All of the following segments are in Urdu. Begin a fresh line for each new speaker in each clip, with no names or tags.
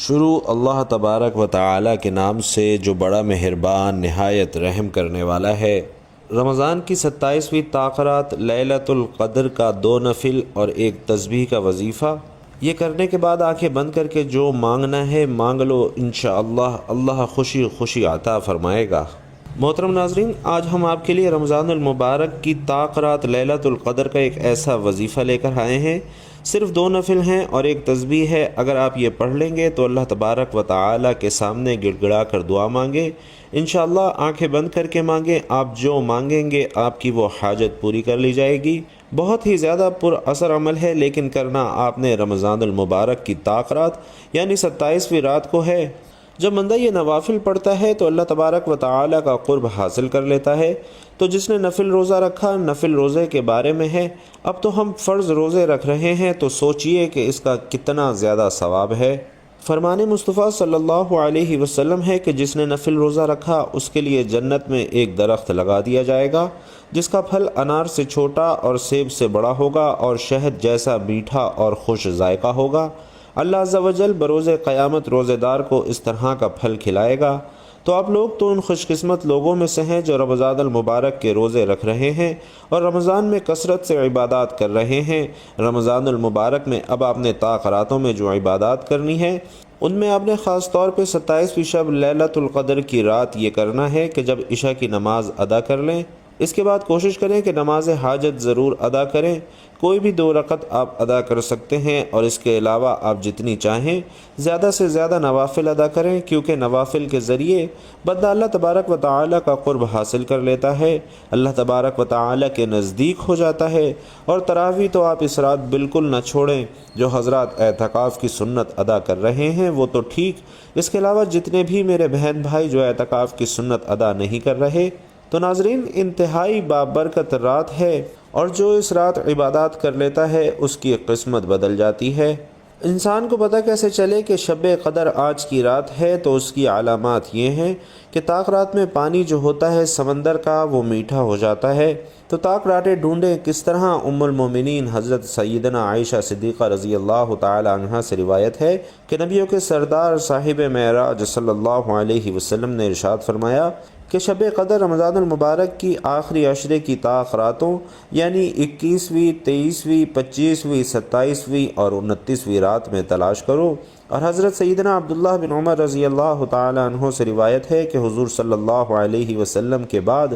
شروع اللہ تبارک و تعالی کے نام سے جو بڑا مہربان نہایت رحم کرنے والا ہے۔ رمضان کی 27ویں تاخرات لیلۃ القدر کا 2 نفل اور 1 تسبیح کا وظیفہ، یہ کرنے کے بعد آنکھیں بند کر کے جو مانگنا ہے مانگ لو، انشاءاللہ اللہ خوشی خوشی عطا فرمائے گا۔ محترم ناظرین، آج ہم آپ کے لیے رمضان المبارک کی تاخرات لیلۃ القدر کا ایک ایسا وظیفہ لے کر آئے ہیں۔ صرف 2 نفل ہیں اور 1 تسبیح ہے۔ اگر آپ یہ پڑھ لیں گے تو اللہ تبارک و تعالی کے سامنے گڑ گڑا کر دعا مانگے، انشاءاللہ آنکھیں بند کر کے مانگیں، آپ جو مانگیں گے آپ کی وہ حاجت پوری کر لی جائے گی۔ بہت ہی زیادہ پر اثر عمل ہے، لیکن کرنا آپ نے رمضان المبارک کی تاخرات یعنی 27ویں رات کو ہے۔ جب بندہ یہ نوافل پڑھتا ہے تو اللہ تبارک و تعالی کا قرب حاصل کر لیتا ہے۔ تو جس نے نفل روزہ رکھا، نفل روزے کے بارے میں ہے، اب تو ہم فرض روزے رکھ رہے ہیں تو سوچئے کہ اس کا کتنا زیادہ ثواب ہے۔ فرمان مصطفیٰ صلی اللہ علیہ وسلم ہے کہ جس نے نفل روزہ رکھا اس کے لیے جنت میں ایک درخت لگا دیا جائے گا جس کا پھل انار سے چھوٹا اور سیب سے بڑا ہوگا اور شہد جیسا میٹھا اور خوش ذائقہ ہوگا۔ اللہ عز و جل بروز قیامت روزے دار کو اس طرح کا پھل کھلائے گا۔ تو آپ لوگ تو ان خوش قسمت لوگوں میں سے ہیں جو رمضان المبارک کے روزے رکھ رہے ہیں اور رمضان میں کثرت سے عبادات کر رہے ہیں۔ رمضان المبارک میں اب آپ نے تاخراتوں میں جو عبادات کرنی ہے ان میں آپ نے خاص طور پہ 27ویں شب لیلۃ القدر کی رات یہ کرنا ہے کہ جب عشاء کی نماز ادا کر لیں، اس کے بعد کوشش کریں کہ نماز حاجت ضرور ادا کریں۔ کوئی بھی 2 رکعت آپ ادا کر سکتے ہیں اور اس کے علاوہ آپ جتنی چاہیں زیادہ سے زیادہ نوافل ادا کریں، کیونکہ نوافل کے ذریعے بندہ اللہ تبارک و تعالی کا قرب حاصل کر لیتا ہے، اللہ تبارک و تعالی کے نزدیک ہو جاتا ہے۔ اور تراویح تو آپ اس رات بالکل نہ چھوڑیں۔ جو حضرات اعتکاف کی سنت ادا کر رہے ہیں وہ تو ٹھیک، اس کے علاوہ جتنے بھی میرے بہن بھائی جو اعتکاف کی سنت ادا نہیں کر رہے، تو ناظرین انتہائی بابرکت رات ہے اور جو اس رات عبادات کر لیتا ہے اس کی قسمت بدل جاتی ہے۔ انسان کو پتہ کیسے چلے کہ شب قدر آج کی رات ہے؟ تو اس کی علامات یہ ہیں کہ تاخرات میں پانی جو ہوتا ہے سمندر کا وہ میٹھا ہو جاتا ہے۔ تو تاک راٹیں ڈھونڈیں کس طرح؟ ام المومنین حضرت سیدنا عائشہ صدیقہ رضی اللہ تعالی عنہا سے روایت ہے کہ نبیوں کے سردار صاحب معراج صلی اللہ علیہ وسلم نے ارشاد فرمایا کہ شب قدر رمضان المبارک کی آخری عشرے کی تاخراتوں یعنی 21ویں، 23ویں، 25ویں، 27ویں اور 29ویں رات میں تلاش کرو۔ اور حضرت سیدنا عبداللہ بن عمر رضی اللہ تعالی عنہ سے روایت ہے کہ حضور صلی اللہ علیہ وسلم کے بعد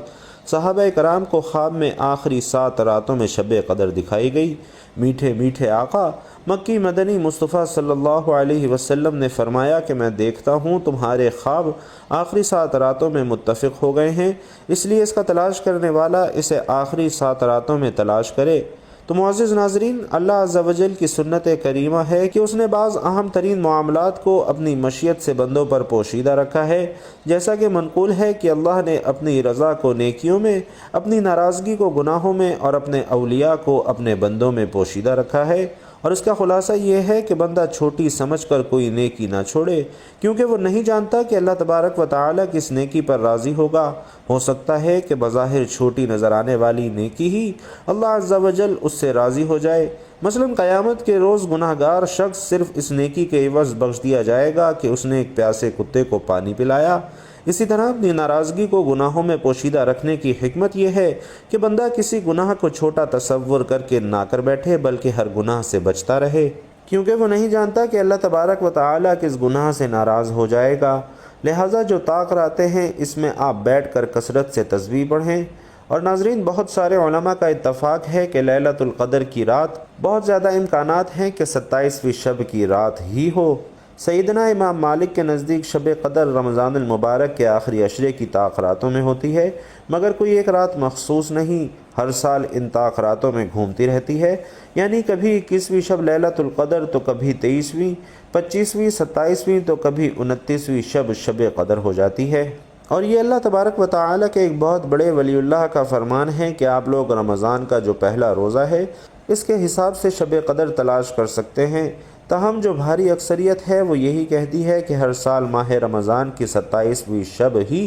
صحابہ کرام کو خواب میں آخری 7 راتوں میں شب قدر دکھائی گئی۔ میٹھے میٹھے آقا مکی مدنی مصطفیٰ صلی اللہ علیہ وسلم نے فرمایا کہ میں دیکھتا ہوں تمہارے خواب آخری 7 راتوں میں متفق ہو گئے ہیں، اس لیے اس کا تلاش کرنے والا اسے آخری 7 راتوں میں تلاش کرے۔ تو معزز ناظرین، اللہ عز و جل کی سنت کریمہ ہے کہ اس نے بعض اہم ترین معاملات کو اپنی مشیت سے بندوں پر پوشیدہ رکھا ہے، جیسا کہ منقول ہے کہ اللہ نے اپنی رضا کو نیکیوں میں، اپنی ناراضگی کو گناہوں میں اور اپنے اولیاء کو اپنے بندوں میں پوشیدہ رکھا ہے۔ اور اس کا خلاصہ یہ ہے کہ بندہ چھوٹی سمجھ کر کوئی نیکی نہ چھوڑے، کیونکہ وہ نہیں جانتا کہ اللہ تبارک و تعالی کس نیکی پر راضی ہوگا۔ ہو سکتا ہے کہ بظاہر چھوٹی نظر آنے والی نیکی ہی اللہ عز و جل اس سے راضی ہو جائے۔ مثلا قیامت کے روز گناہگار شخص صرف اس نیکی کے عوض بخش دیا جائے گا کہ اس نے ایک پیاسے کتے کو پانی پلایا۔ اسی طرح اپنی ناراضگی کو گناہوں میں پوشیدہ رکھنے کی حکمت یہ ہے کہ بندہ کسی گناہ کو چھوٹا تصور کر کے نہ کر بیٹھے، بلکہ ہر گناہ سے بچتا رہے، کیونکہ وہ نہیں جانتا کہ اللہ تبارک و تعالی کس گناہ سے ناراض ہو جائے گا۔ لہٰذا جو تاخراتیں ہیں اس میں آپ بیٹھ کر کثرت سے تسبیح پڑھیں۔ اور ناظرین، بہت سارے علماء کا اتفاق ہے کہ لیلۃ القدر کی رات بہت زیادہ امکانات ہیں کہ 27ویں شب کی رات ہی ہو۔ سیدنا امام مالک کے نزدیک شب قدر رمضان المبارک کے آخری عشرے کی تاخراتوں میں ہوتی ہے، مگر کوئی ایک رات مخصوص نہیں، ہر سال ان تاخراتوں میں گھومتی رہتی ہے، یعنی کبھی 21ویں شب لیلۃ القدر تو کبھی 23ویں، 25ویں، 27ویں تو کبھی 29ویں شب قدر ہو جاتی ہے۔ اور یہ اللہ تبارک و تعالی کے ایک بہت بڑے ولی اللہ کا فرمان ہے کہ آپ لوگ رمضان کا جو پہلا روزہ ہے اس کے حساب سے شب قدر تلاش کر سکتے ہیں۔ تاہم جو بھاری اکثریت ہے وہ یہی کہتی ہے کہ ہر سال ماہ رمضان کی 27ویں شب ہی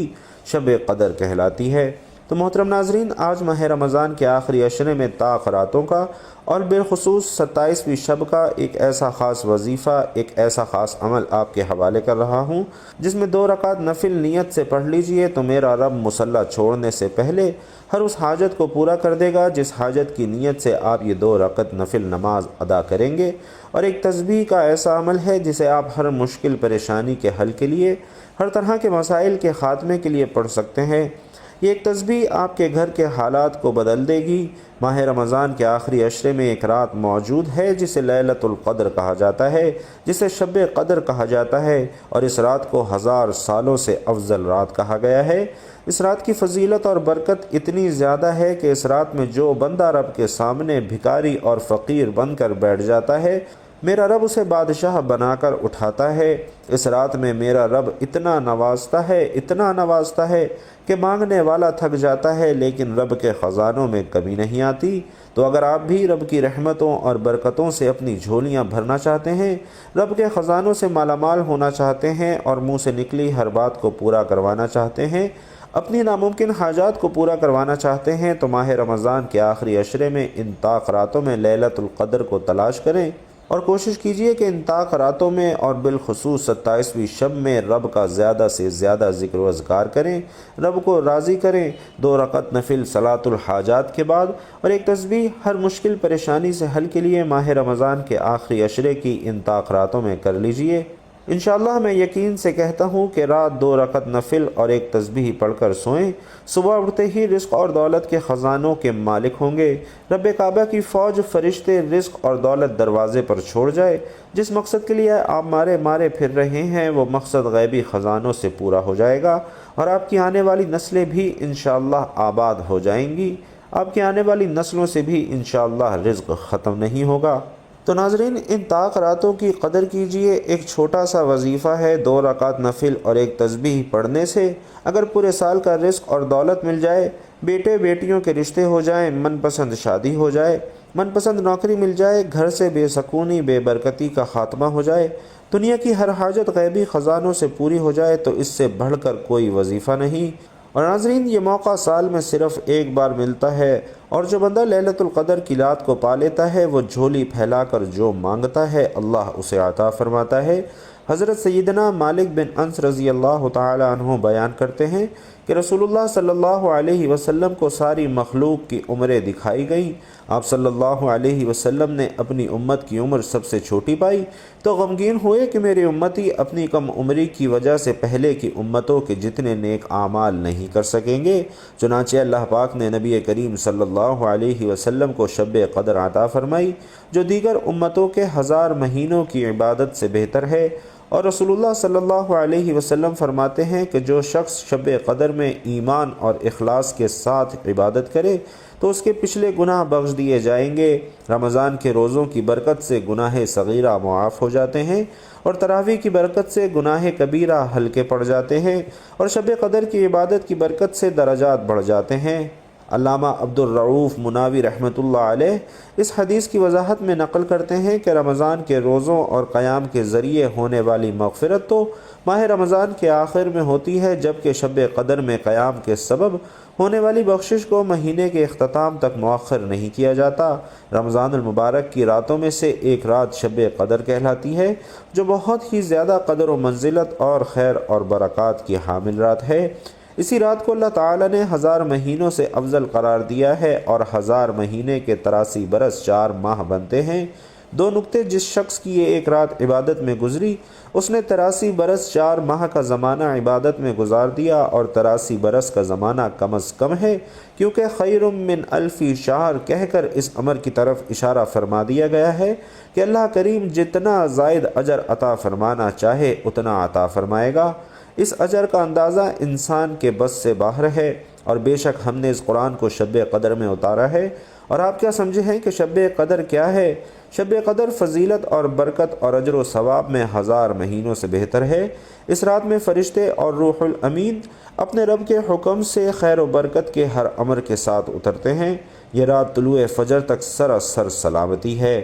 شب قدر کہلاتی ہے۔ تو محترم ناظرین، آج ماہ رمضان کے آخری عشرے میں طاق راتوں کا اور بالخصوص 27ویں شب کا ایک ایسا خاص وظیفہ، ایک ایسا خاص عمل آپ کے حوالے کر رہا ہوں، جس میں 2 رکعت نفل نیت سے پڑھ لیجئے تو میرا رب مصلی چھوڑنے سے پہلے ہر اس حاجت کو پورا کر دے گا جس حاجت کی نیت سے آپ یہ 2 رکعت نفل نماز ادا کریں گے۔ اور ایک تسبیح کا ایسا عمل ہے جسے آپ ہر مشکل پریشانی کے حل کے لیے، ہر طرح کے مسائل کے خاتمے کے لیے پڑھ سکتے ہیں۔ یہ ایک تسبیح آپ کے گھر کے حالات کو بدل دے گی۔ ماہ رمضان کے آخری عشرے میں ایک رات موجود ہے جسے لیلۃ القدر کہا جاتا ہے، جسے شب قدر کہا جاتا ہے، اور اس رات کو 1000 سالوں سے افضل رات کہا گیا ہے۔ اس رات کی فضیلت اور برکت اتنی زیادہ ہے کہ اس رات میں جو بندہ رب کے سامنے بھکاری اور فقیر بن کر بیٹھ جاتا ہے، میرا رب اسے بادشاہ بنا کر اٹھاتا ہے۔ اس رات میں میرا رب اتنا نوازتا ہے کہ مانگنے والا تھک جاتا ہے، لیکن رب کے خزانوں میں کمی نہیں آتی۔ تو اگر آپ بھی رب کی رحمتوں اور برکتوں سے اپنی جھولیاں بھرنا چاہتے ہیں، رب کے خزانوں سے مالا مال ہونا چاہتے ہیں اور منہ سے نکلی ہر بات کو پورا کروانا چاہتے ہیں، اپنی ناممکن حاجات کو پورا کروانا چاہتے ہیں، تو ماہ رمضان کے آخری عشرے میں ان طاق راتوں میں لیلۃ القدر کو تلاش کریں اور کوشش کیجئے کہ ان طاق راتوں میں اور بالخصوص 27ویں شب میں رب کا زیادہ سے زیادہ ذکر و اذکار کریں، رب کو راضی کریں۔ 2 رکعت نفل صلاۃ الحاجات کے بعد اور ایک تسبیح ہر مشکل پریشانی سے حل کے لیے ماہ رمضان کے آخری عشرے کی ان طاق راتوں میں کر لیجئے۔ انشاءاللہ میں یقین سے کہتا ہوں کہ رات 2 رکعت نفل اور ایک تسبیح پڑھ کر سوئیں، صبح اٹھتے ہی رزق اور دولت کے خزانوں کے مالک ہوں گے۔ رب کعبہ کی فوج فرشتے رزق اور دولت دروازے پر چھوڑ جائے۔ جس مقصد کے لیے آپ مارے پھر رہے ہیں، وہ مقصد غیبی خزانوں سے پورا ہو جائے گا، اور آپ کی آنے والی نسلیں بھی انشاءاللہ آباد ہو جائیں گی۔ آپ کی آنے والی نسلوں سے بھی انشاءاللہ رزق ختم نہیں ہوگا۔ تو ناظرین، ان طاق راتوں کی قدر کیجئے۔ ایک چھوٹا سا وظیفہ ہے، 2 رکعت نفل اور ایک تسبیح پڑھنے سے اگر پورے سال کا رزق اور دولت مل جائے، بیٹے بیٹیوں کے رشتے ہو جائیں، من پسند شادی ہو جائے، من پسند نوکری مل جائے، گھر سے بے سکونی بے برکتی کا خاتمہ ہو جائے، دنیا کی ہر حاجت غیبی خزانوں سے پوری ہو جائے، تو اس سے بڑھ کر کوئی وظیفہ نہیں۔ اور ناظرین، یہ موقع سال میں صرف ایک بار ملتا ہے، اور جو بندہ لیلۃ القدر کی رات کو پا لیتا ہے، وہ جھولی پھیلا کر جو مانگتا ہے اللہ اسے عطا فرماتا ہے۔ حضرت سیدنا مالک بن انس رضی اللہ تعالی عنہ بیان کرتے ہیں کہ رسول اللہ صلی اللہ علیہ وسلم کو ساری مخلوق کی عمریں دکھائی گئیں۔ آپ صلی اللہ علیہ وسلم نے اپنی امت کی عمر سب سے چھوٹی پائی تو غمگین ہوئے کہ میری امتی اپنی کم عمری کی وجہ سے پہلے کی امتوں کے جتنے نیک اعمال نہیں کر سکیں گے۔ چنانچہ اللہ پاک نے نبی کریم صلی اللہ علیہ وسلم کو شب قدر عطا فرمائی، جو دیگر امتوں کے 1000 مہینوں کی عبادت سے بہتر ہے۔ اور رسول اللہ صلی اللہ علیہ وسلم فرماتے ہیں کہ جو شخص شب قدر میں ایمان اور اخلاص کے ساتھ عبادت کرے تو اس کے پچھلے گناہ بخش دیے جائیں گے۔ رمضان کے روزوں کی برکت سے گناہ صغیرہ معاف ہو جاتے ہیں، اور تراویح کی برکت سے گناہ کبیرہ ہلکے پڑ جاتے ہیں، اور شب قدر کی عبادت کی برکت سے درجات بڑھ جاتے ہیں۔ علامہ عبد الرؤف مناوی رحمۃ اللہ علیہ اس حدیث کی وضاحت میں نقل کرتے ہیں کہ رمضان کے روزوں اور قیام کے ذریعے ہونے والی مغفرت تو ماہ رمضان کے آخر میں ہوتی ہے، جبکہ شب قدر میں قیام کے سبب ہونے والی بخشش کو مہینے کے اختتام تک مؤخر نہیں کیا جاتا۔ رمضان المبارک کی راتوں میں سے ایک رات شب قدر کہلاتی ہے، جو بہت ہی زیادہ قدر و منزلت اور خیر اور برکات کی حامل رات ہے۔ اسی رات کو اللہ تعالیٰ نے 1000 مہینوں سے افضل قرار دیا ہے، اور 1000 مہینے کے 83 برس 4 ماہ بنتے ہیں۔ 2 نکتے: جس شخص کی یہ ایک رات عبادت میں گزری، اس نے 83 برس 4 ماہ کا زمانہ عبادت میں گزار دیا، اور 83 برس کا زمانہ کم از کم ہے، کیونکہ خیر من الف شہر کہہ کر اس امر کی طرف اشارہ فرما دیا گیا ہے کہ اللہ کریم جتنا زائد اجر عطا فرمانا چاہے اتنا عطا فرمائے گا۔ اس اجر کا اندازہ انسان کے بس سے باہر ہے، اور بے شک ہم نے اس قرآن کو شب قدر میں اتارا ہے۔ اور آپ کیا سمجھے ہیں کہ شب قدر کیا ہے؟ شب قدر فضیلت اور برکت اور اجر و ثواب میں 1000 مہینوں سے بہتر ہے۔ اس رات میں فرشتے اور روح الامین اپنے رب کے حکم سے خیر و برکت کے ہر امر کے ساتھ اترتے ہیں۔ یہ رات طلوع فجر تک سراسر سلامتی ہے۔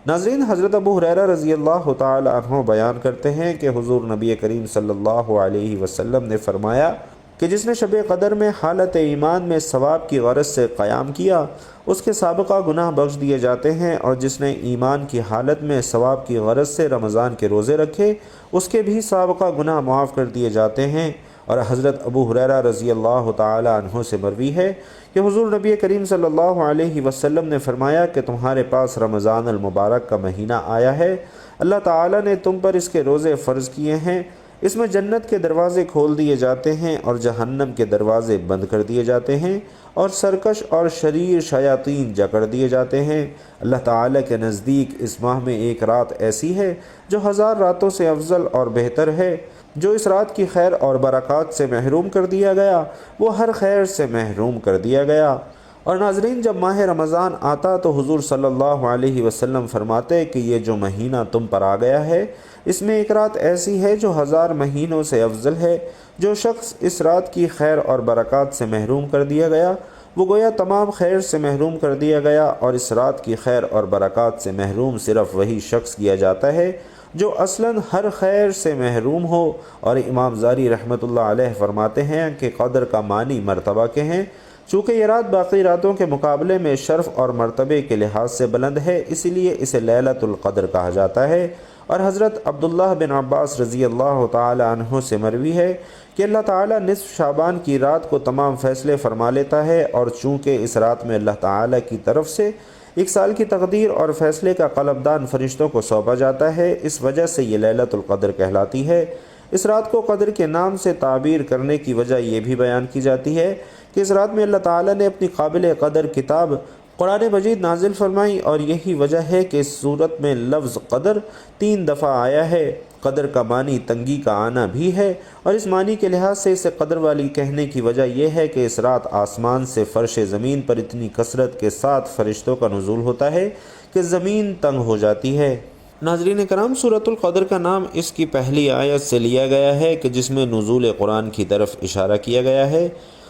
ناظرین، حضرت ابو ہریرہ رضی اللہ تعالی عنہ بیان کرتے ہیں کہ حضور نبی کریم صلی اللہ علیہ وسلم نے فرمایا کہ جس نے شب قدر میں حالت ایمان میں ثواب کی غرض سے قیام کیا اس کے سابقہ گناہ بخش دیے جاتے ہیں، اور جس نے ایمان کی حالت میں ثواب کی غرض سے رمضان کے روزے رکھے اس کے بھی سابقہ گناہ معاف کر دیے جاتے ہیں۔ اور حضرت ابو ہریرہ رضی اللہ تعالی عنہ سے مروی ہے کہ حضور نبی کریم صلی اللہ علیہ وسلم نے فرمایا کہ تمہارے پاس رمضان المبارک کا مہینہ آیا ہے، اللہ تعالی نے تم پر اس کے روزے فرض کیے ہیں، اس میں جنت کے دروازے کھول دیے جاتے ہیں اور جہنم کے دروازے بند کر دیے جاتے ہیں، اور سرکش اور شریر شیاطین جکڑ دیے جاتے ہیں۔ اللہ تعالی کے نزدیک اس ماہ میں ایک رات ایسی ہے جو 1000 راتوں سے افضل اور بہتر ہے۔ جو اس رات کی خیر اور برکات سے محروم کر دیا گیا وہ ہر خیر سے محروم کر دیا گیا۔ اور ناظرین، جب ماہ رمضان آتا تو حضور صلی اللہ علیہ وسلم فرماتے کہ یہ جو مہینہ تم پر آ گیا ہے اس میں ایک رات ایسی ہے جو 1000 مہینوں سے افضل ہے۔ جو شخص اس رات کی خیر اور برکات سے محروم کر دیا گیا وہ گویا تمام خیر سے محروم کر دیا گیا، اور اس رات کی خیر اور برکات سے محروم صرف وہی شخص کیا جاتا ہے جو اصلاً ہر خیر سے محروم ہو۔ اور امام زاری رحمۃ اللہ علیہ فرماتے ہیں کہ قدر کا معنی مرتبہ کے ہیں، چونکہ یہ رات باقی راتوں کے مقابلے میں شرف اور مرتبے کے لحاظ سے بلند ہے، اس لیے اسے لیلۃ القدر کہا جاتا ہے۔ اور حضرت عبداللہ بن عباس رضی اللہ تعالی عنہ سے مروی ہے کہ اللہ تعالی نصف شعبان کی رات کو تمام فیصلے فرما لیتا ہے، اور چونکہ اس رات میں اللہ تعالی کی طرف سے 1 سال کی تقدیر اور فیصلے کا قلمدان فرشتوں کو سونپا جاتا ہے، اس وجہ سے یہ لیلۃ القدر کہلاتی ہے۔ اس رات کو قدر کے نام سے تعبیر کرنے کی وجہ یہ بھی بیان کی جاتی ہے کہ اس رات میں اللہ تعالی نے اپنی قابل قدر کتاب قرآن مجید نازل فرمائی، اور یہی وجہ ہے کہ اس صورت میں لفظ قدر 3 دفعہ آیا ہے۔ قدر کا معنی تنگی کا آنا بھی ہے، اور اس معنی کے لحاظ سے اسے قدر والی کہنے کی وجہ یہ ہے کہ اس رات آسمان سے فرش زمین پر اتنی کثرت کے ساتھ فرشتوں کا نزول ہوتا ہے کہ زمین تنگ ہو جاتی ہے۔ ناظرین کرام، سورۃ القدر کا نام اس کی پہلی آیت سے لیا گیا ہے کہ جس میں نزول قرآن کی طرف اشارہ کیا گیا ہے۔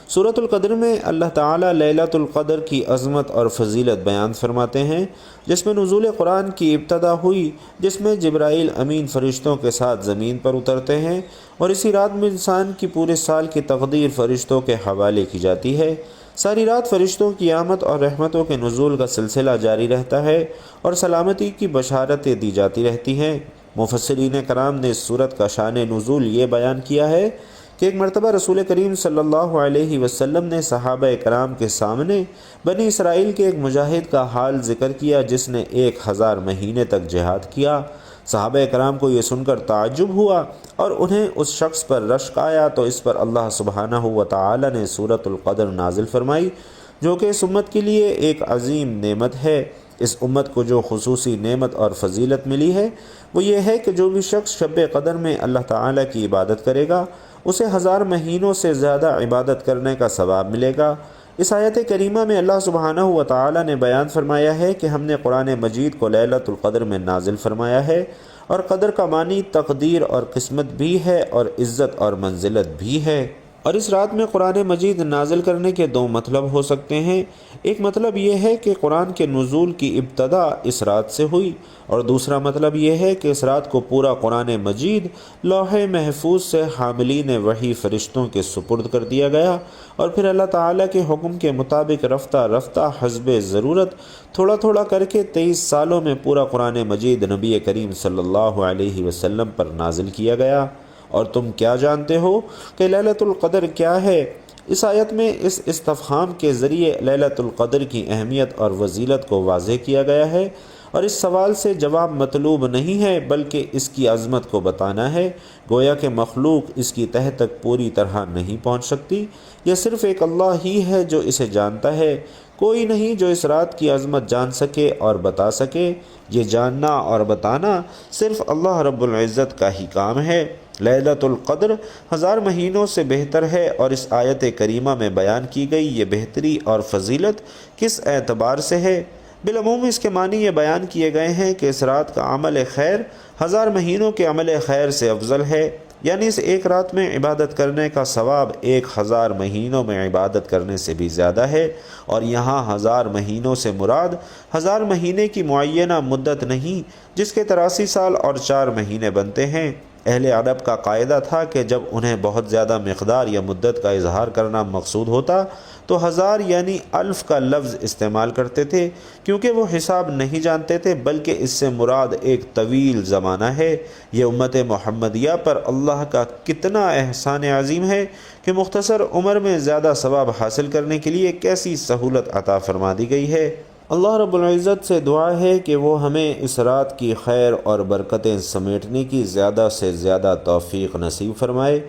سورۃ القدر میں اللہ تعالیٰ لیلۃ القدر کی عظمت اور فضیلت بیان فرماتے ہیں، جس میں نزول قرآن کی ابتدا ہوئی، جس میں جبرائیل امین فرشتوں کے ساتھ زمین پر اترتے ہیں، اور اسی رات میں انسان کی پورے سال کی تقدیر فرشتوں کے حوالے کی جاتی ہے۔ ساری رات فرشتوں کی آمد اور رحمتوں کے نزول کا سلسلہ جاری رہتا ہے، اور سلامتی کی بشارتیں دی جاتی رہتی ہیں۔ مفسرین کرام نے اس سورت کا شان نزول یہ بیان کیا ہے کہ ایک مرتبہ رسول کریم صلی اللہ علیہ وسلم نے صحابہ کرام کے سامنے بنی اسرائیل کے ایک مجاہد کا حال ذکر کیا جس نے 1000 مہینے تک جہاد کیا۔ صحابہ کرام کو یہ سن کر تعجب ہوا، اور انہیں اس شخص پر رشک آیا، تو اس پر اللہ سبحانہ و تعالی نے سورۃ القدر نازل فرمائی، جو کہ اس امت کے لیے ایک عظیم نعمت ہے۔ اس امت کو جو خصوصی نعمت اور فضیلت ملی ہے وہ یہ ہے کہ جو بھی شخص شب قدر میں اللہ تعالی کی عبادت کرے گا اسے 1000 مہینوں سے زیادہ عبادت کرنے کا ثواب ملے گا۔ اس آیت کریمہ میں اللہ سبحانہ و تعالی نے بیان فرمایا ہے کہ ہم نے قرآن مجید کو لیلۃ القدر میں نازل فرمایا ہے، اور قدر کا معنی تقدیر اور قسمت بھی ہے، اور عزت اور منزلت بھی ہے۔ اور اس رات میں قرآن مجید نازل کرنے کے 2 مطلب ہو سکتے ہیں۔ ایک مطلب یہ ہے کہ قرآن کے نزول کی ابتدا اس رات سے ہوئی، اور دوسرا مطلب یہ ہے کہ اس رات کو پورا قرآن مجید لوح محفوظ سے حاملین وحی فرشتوں کے سپرد کر دیا گیا، اور پھر اللہ تعالیٰ کے حکم کے مطابق رفتہ رفتہ حسب ضرورت تھوڑا تھوڑا کر کے 23 سالوں میں پورا قرآن مجید نبی کریم صلی اللہ علیہ وسلم پر نازل کیا گیا۔ اور تم کیا جانتے ہو کہ لیلۃ القدر کیا ہے؟ اس آیت میں اس استفہام کے ذریعے لیلۃ القدر کی اہمیت اور فضیلت کو واضح کیا گیا ہے، اور اس سوال سے جواب مطلوب نہیں ہے بلکہ اس کی عظمت کو بتانا ہے۔ گویا کہ مخلوق اس کی تہہ تک پوری طرح نہیں پہنچ سکتی، یہ صرف ایک اللہ ہی ہے جو اسے جانتا ہے، کوئی نہیں جو اس رات کی عظمت جان سکے اور بتا سکے۔ یہ جاننا اور بتانا صرف اللہ رب العزت کا ہی کام ہے۔ لیلۃ القدر 1000 مہینوں سے بہتر ہے، اور اس آیت کریمہ میں بیان کی گئی یہ بہتری اور فضیلت کس اعتبار سے ہے؟ بالعموم اس کے معنی یہ بیان کیے گئے ہیں کہ اس رات کا عمل خیر 1000 مہینوں کے عمل خیر سے افضل ہے، یعنی اس ایک رات میں عبادت کرنے کا ثواب 1000 مہینوں میں عبادت کرنے سے بھی زیادہ ہے۔ اور یہاں 1000 مہینوں سے مراد 1000 مہینے کی معینہ مدت نہیں، جس کے 83 سال اور 4 مہینے بنتے ہیں۔ اہل عرب کا قاعدہ تھا کہ جب انہیں بہت زیادہ مقدار یا مدت کا اظہار کرنا مقصود ہوتا تو 1000 یعنی 1000 کا لفظ استعمال کرتے تھے، کیونکہ وہ حساب نہیں جانتے تھے، بلکہ اس سے مراد ایک طویل زمانہ ہے۔ یہ امت محمدیہ پر اللہ کا کتنا احسان عظیم ہے کہ مختصر عمر میں زیادہ ثواب حاصل کرنے کے لیے کیسی سہولت عطا فرما دی گئی ہے۔ اللہ رب العزت سے دعا ہے کہ وہ ہمیں اس رات کی خیر اور برکتیں سمیٹنے کی زیادہ سے زیادہ توفیق نصیب فرمائے،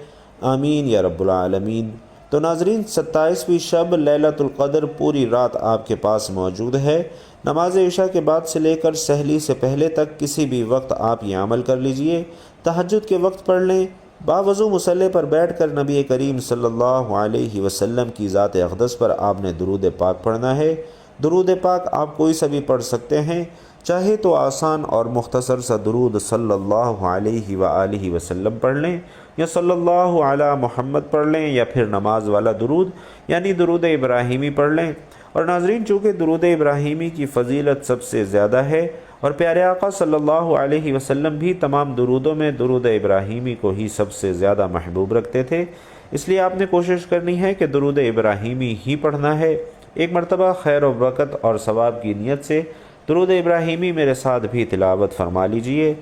آمین یا رب العالمین۔ تو ناظرین، 27ویں شب لیلۃ القدر پوری رات آپ کے پاس موجود ہے۔ نماز عشاء کے بعد سے لے کر سحری سے پہلے تک کسی بھی وقت آپ یہ عمل کر لیجئے۔ تہجد کے وقت پڑھ لیں، باوضو مصلی پر بیٹھ کر نبی کریم صلی اللہ علیہ وسلم کی ذات اقدس پر آپ نے درود پاک پڑھنا ہے۔ درود پاک آپ کوئی سا بھی پڑھ سکتے ہیں، چاہے تو آسان اور مختصر سا درود صلی اللہ علیہ وآلہ وسلم پڑھ لیں، یا صلی اللہ علی محمد پڑھ لیں، یا پھر نماز والا درود یعنی درود ابراہیمی پڑھ لیں۔ اور ناظرین، چونکہ درود ابراہیمی کی فضیلت سب سے زیادہ ہے اور پیارے آقا صلی اللہ علیہ وسلم بھی تمام درودوں میں درود ابراہیمی کو ہی سب سے زیادہ محبوب رکھتے تھے، اس لیے آپ نے کوشش کرنی ہے کہ درود ابراہیمی ہی پڑھنا ہے۔ ایک مرتبہ خیر و برکت اور ثواب کی نیت سے درود ابراہیمی میرے ساتھ بھی تلاوت فرما لیجئے۔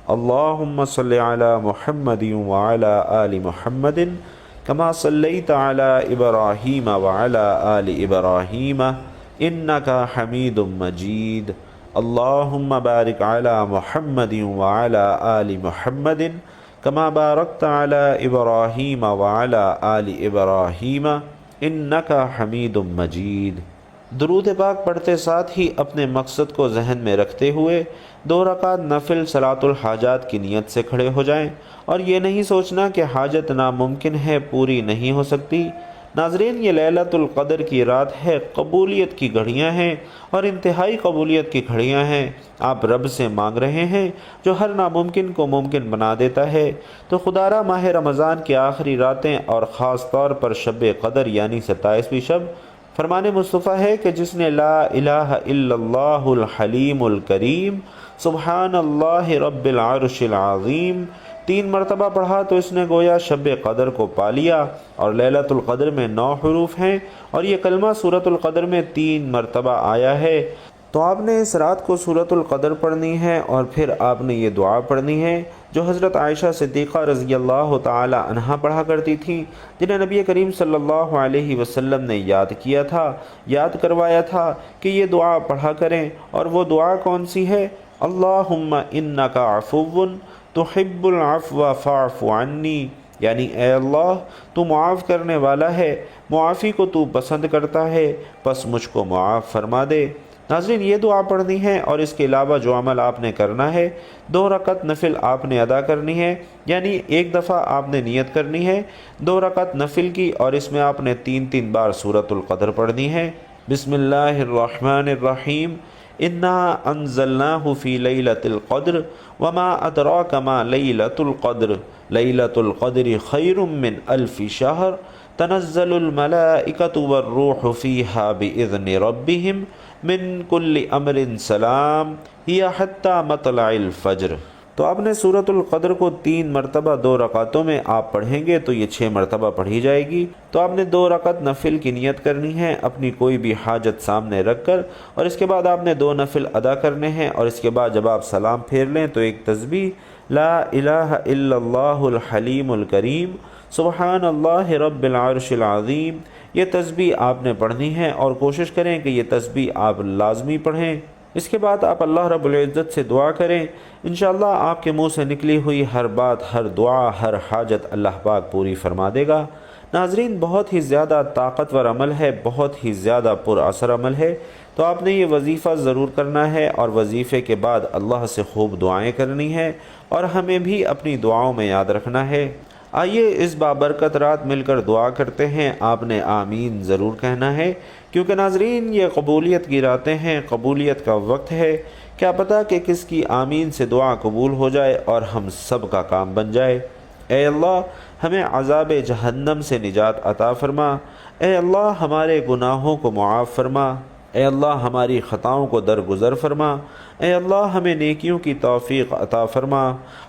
اللہم صلی علی محمد وعلی آل محمد کما صلیت علی ابراہیم وعلی آل ابراہیم انکا حمید مجید۔ اللہم بارک علی محمد وعلی آل محمد کما بارکت علی ابراہیم وعلی آل ابراہیم انکا حمید مجید۔ درود پاک پڑھتے ساتھ ہی اپنے مقصد کو ذہن میں رکھتے ہوئے 2 رکعت نفل صلاۃ الحاجات کی نیت سے کھڑے ہو جائیں، اور یہ نہیں سوچنا کہ حاجت ناممکن ہے، پوری نہیں ہو سکتی۔ ناظرین، یہ لیلۃ القدر کی رات ہے، قبولیت کی گھڑیاں ہیں اور انتہائی قبولیت کی گھڑیاں ہیں۔ آپ رب سے مانگ رہے ہیں جو ہر ناممکن کو ممکن بنا دیتا ہے۔ تو خدارا ماہ رمضان کی آخری راتیں اور خاص طور پر شب قدر یعنی 27ویں شب، فرمان مصطفیٰ ہے کہ جس نے لا الہ الا اللہ الحلیم الکریم سبحان اللہ رب العرش العظیم 3 مرتبہ پڑھا تو اس نے گویا شب قدر کو پا لیا۔ اور لیلۃ القدر میں 9 حروف ہیں اور یہ کلمہ سورۃ القدر میں 3 مرتبہ آیا ہے۔ تو آپ نے اس رات کو سورۃ القدر پڑھنی ہے اور پھر آپ نے یہ دعا پڑھنی ہے جو حضرت عائشہ صدیقہ رضی اللہ تعالی عنہا پڑھا کرتی تھیں، جنہیں نبی کریم صلی اللہ علیہ وسلم نے یاد کیا تھا، یاد کروایا تھا کہ یہ دعا پڑھا کریں۔ اور وہ دعا کون سی ہے؟ اللہم انکا عفو تحب العفو فاعف عنی، یعنی اے اللہ تو معاف کرنے والا ہے، معافی کو تو پسند کرتا ہے، پس مجھ کو معاف فرما دے۔ ناظرین، یہ دعا پڑھنی ہے اور اس کے علاوہ جو عمل آپ نے کرنا ہے، 2 رکعت نفل آپ نے ادا کرنی ہے، یعنی ایک دفعہ آپ نے نیت کرنی ہے 2 رکعت نفل کی، اور اس میں آپ نے 3 بار سورۃ القدر پڑھنی ہے۔ بسم اللہ الرحمن الرحیم، انا انزلناہ فی لیلۃ القدر وما ادراک ما لیلۃ القدر، لیلۃ القدر خیر من 1000 شہر، تنزل الملائکۃ والروح فیہا بإذن ربہم من کل امر سلام ہی حتی مطلع الفجر۔ تو آپ نے سورۃ القدر کو 3 مرتبہ 2 رکعتوں میں آپ پڑھیں گے تو یہ 6 مرتبہ پڑھی جائے گی۔ تو آپ نے 2 رکعت نفل کی نیت کرنی ہے اپنی کوئی بھی حاجت سامنے رکھ کر، اور اس کے بعد آپ نے 2 نفل ادا کرنے ہیں، اور اس کے بعد جب آپ سلام پھیر لیں تو ایک تسبیح لا الہ الا اللہ الحلیم الکریم سبحان اللہ رب العرش العظیم، یہ تسبیح آپ نے پڑھنی ہے، اور کوشش کریں کہ یہ تسبیح آپ لازمی پڑھیں۔ اس کے بعد آپ اللہ رب العزت سے دعا کریں، انشاءاللہ آپ کے منہ سے نکلی ہوئی ہر بات، ہر دعا، ہر حاجت اللہ پاک پوری فرما دے گا۔ ناظرین، بہت ہی زیادہ طاقتور عمل ہے، بہت ہی زیادہ پر اثر عمل ہے، تو آپ نے یہ وظیفہ ضرور کرنا ہے، اور وظیفے کے بعد اللہ سے خوب دعائیں کرنی ہے، اور ہمیں بھی اپنی دعاؤں میں یاد رکھنا ہے۔ آئیے اس بابرکت رات مل کر دعا کرتے ہیں۔ آپ نے آمین ضرور کہنا ہے، کیونکہ ناظرین یہ قبولیت کی راتیں ہیں، قبولیت کا وقت ہے، کیا پتہ کہ کس کی آمین سے دعا قبول ہو جائے اور ہم سب کا کام بن جائے۔ اے اللہ ہمیں عذاب جہنم سے نجات عطا فرما، اے اللہ ہمارے گناہوں کو معاف فرما، اے اللہ ہماری خطاؤں کو درگزر فرما، اے اللہ ہمیں نیکیوں کی توفیق عطا فرما،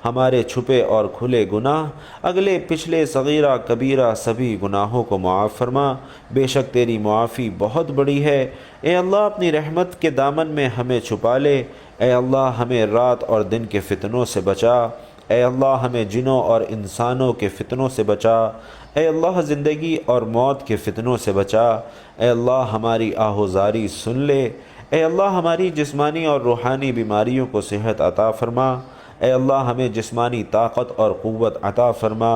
ہمارے چھپے اور کھلے گناہ، اگلے پچھلے صغیرہ کبیرہ سبھی گناہوں کو معاف فرما، بے شک تیری معافی بہت بڑی ہے۔ اے اللہ اپنی رحمت کے دامن میں ہمیں چھپا لے، اے اللہ ہمیں رات اور دن کے فتنوں سے بچا، اے اللہ ہمیں جنوں اور انسانوں کے فتنوں سے بچا، اے اللہ زندگی اور موت کے فتنوں سے بچا، اے اللہ ہماری آہوزاری سن لے، اے اللہ ہماری جسمانی اور روحانی بیماریوں کو صحت عطا فرما، اے اللہ ہمیں جسمانی طاقت اور قوت عطا فرما،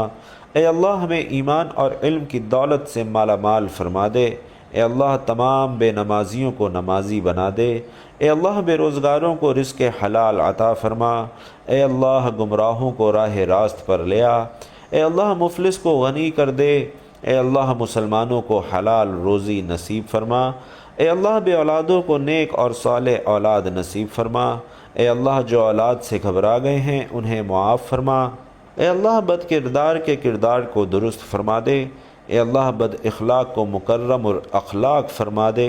اے اللہ ہمیں ایمان اور علم کی دولت سے مالا مال فرما دے، اے اللہ تمام بے نمازیوں کو نمازی بنا دے، اے اللہ بے روزگاروں کو رزق حلال عطا فرما، اے اللہ گمراہوں کو راہ راست پر لے آ، اے اللہ مفلس کو غنی کر دے، اے اللہ مسلمانوں کو حلال روزی نصیب فرما، اے اللہ بے اولادوں کو نیک اور صالح اولاد نصیب فرما، اے اللہ جو اولاد سے گھبرا گئے ہیں انہیں معاف فرما، اے اللہ بد کردار کے کردار کو درست فرما دے، اے اللہ بد اخلاق کو مکرم اور اخلاق فرما دے،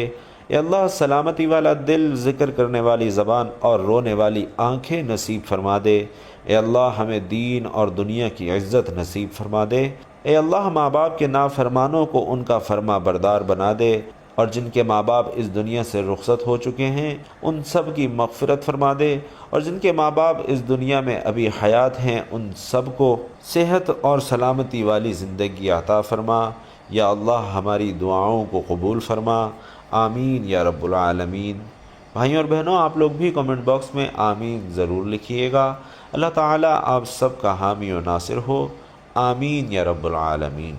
اے اللہ سلامتی والا دل، ذکر کرنے والی زبان اور رونے والی آنکھیں نصیب فرما دے، اے اللہ ہمیں دین اور دنیا کی عزت نصیب فرما دے، اے اللہ ماں باپ کے نافرمانوں کو ان کا فرما بردار بنا دے، اور جن کے ماں باپ اس دنیا سے رخصت ہو چکے ہیں ان سب کی مغفرت فرما دے، اور جن کے ماں باپ اس دنیا میں ابھی حیات ہیں ان سب کو صحت اور سلامتی والی زندگی عطا فرما، یا اللہ ہماری دعاؤں کو قبول فرما، آمین یا رب العالمین۔ بھائیوں اور بہنوں، آپ لوگ بھی کمنٹ باکس میں آمین ضرور لکھیے گا۔ اللہ تعالیٰ آپ سب کا حامی و ناصر ہو، آمین یا رب العالمین۔